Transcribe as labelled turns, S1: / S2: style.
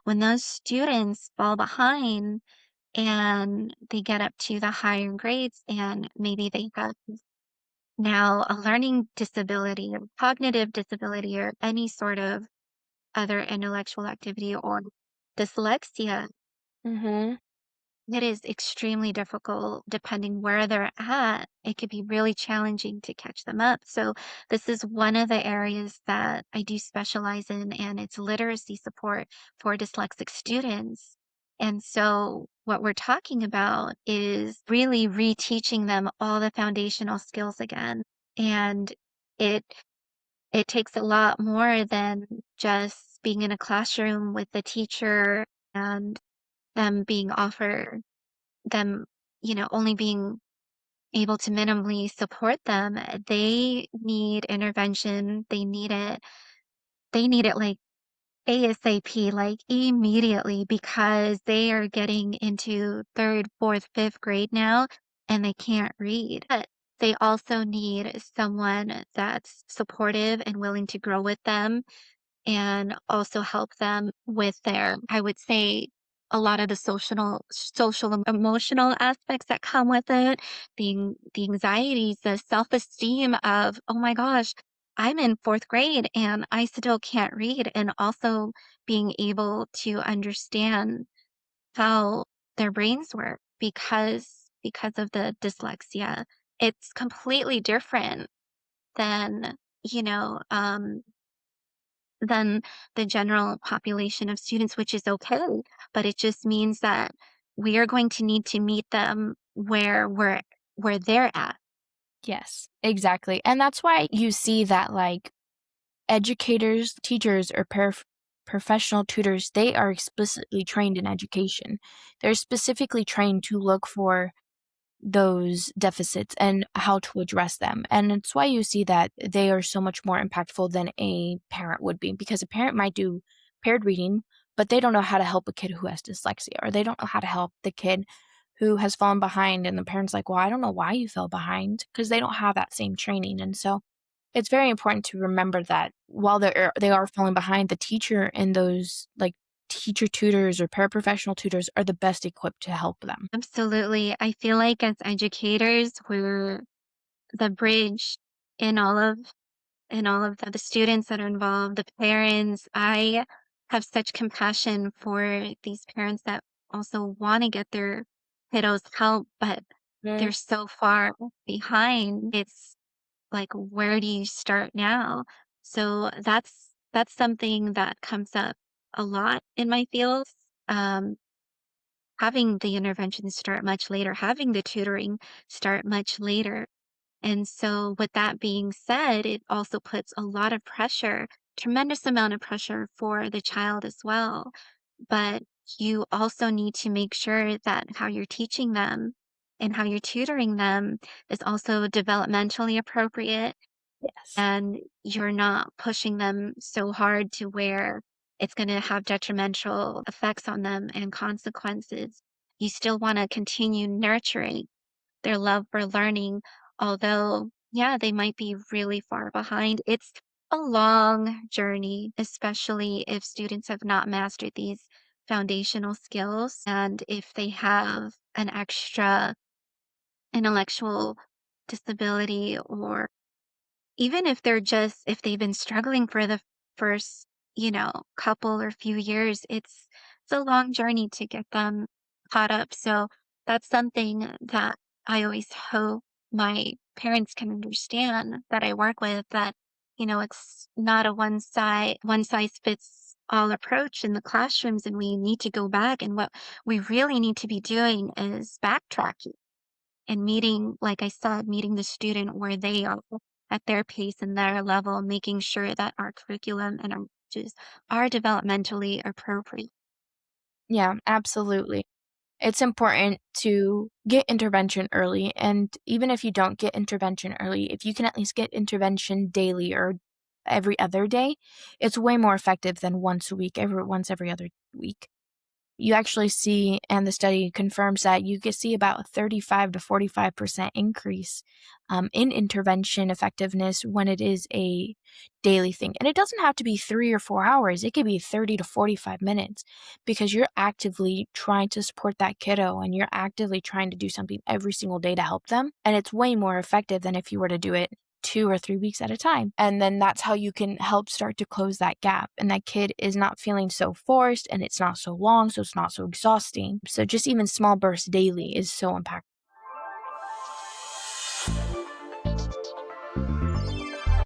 S1: when those students fall behind and they get up to the higher grades and maybe they have now a learning disability or cognitive disability or any sort of other intellectual activity or dyslexia,
S2: Mhm.
S1: it is extremely difficult depending where they're at. It could be really challenging to catch them up. So this is one of the areas that I do specialize in, and it's literacy support for dyslexic students. And so what we're talking about is really reteaching them all the foundational skills again. And it it takes a lot more than just being in a classroom with the teacher and them being offered them, only being able to minimally support them. They need intervention. They need it like ASAP, like immediately, because they are getting into third, fourth, fifth grade now and they can't read. But they also need someone that's supportive and willing to grow with them and also help them with their, I would say, a lot of the social and emotional aspects that come with it, the anxieties, the self-esteem of, oh my gosh, I'm in fourth grade and I still can't read, and also being able to understand how their brains work because of the dyslexia. It's completely different than, you know, um, than the general population of students, which is okay. But it just means that we are going to need to meet them where they're at.
S2: Yes, exactly, and that's why you see that, like, educators, teachers, or professional tutors, they are explicitly trained in education. They're specifically trained to look for those deficits and how to address them. And it's why you see that they are so much more impactful than a parent would be, because a parent might do paired reading, but they don't know how to help a kid who has dyslexia, or they don't know how to help the kid who has fallen behind. And the parent's like, well, I don't know why you fell behind, because they don't have that same training. And so it's very important to remember that while they are falling behind, the teacher and those like teacher tutors or paraprofessional tutors are the best equipped to help them.
S1: Absolutely. I feel like as educators, we're the bridge in all of the students that are involved, the parents. I have such compassion for these parents that also want to get their kiddos help, but they're so far behind. It's like, where do you start now? So that's something that comes up a lot in my field. Um, Having the intervention start much later, having the tutoring start much later. And so with that being said, it also puts a lot of pressure, tremendous amount of pressure for the child as well. But you also need to make sure that how you're teaching them and how you're tutoring them is also developmentally appropriate,
S2: Yes.
S1: and you're not pushing them so hard to where it's going to have detrimental effects on them and consequences. You still want to continue nurturing their love for learning, although, yeah, they might be really far behind. It's a long journey, especially if students have not mastered these foundational skills and if they have an extra intellectual disability, or even if they've been struggling for the first, couple or few years, it's a long journey to get them caught up. So that's something that I always hope my parents can understand that I work with, that, it's not a one size fits all approach in the classrooms, and we need to go back, and what we really need to be doing is backtracking and meeting, like I said, meeting the student where they are at their pace and their level, making sure that our curriculum and our messages are developmentally appropriate.
S2: Yeah, absolutely. It's important to get intervention early, and even if you don't get intervention early, if you can at least get intervention daily or every other day, it's way more effective than once a week, once every other week. you actually see, and the study confirms that you can see about a 35 to 45% increase in intervention effectiveness when it is a daily thing. And it doesn't have to be 3 or 4 hours. It could be 30 to 45 minutes because you're actively trying to support that kiddo and you're actively trying to do something every single day to help them. And it's way more effective than if you were to do it 2 or 3 weeks at a time. And then that's how you can help start to close that gap. And that kid is not feeling so forced and it's not so long, so it's not so exhausting. So just even small bursts daily is so impactful.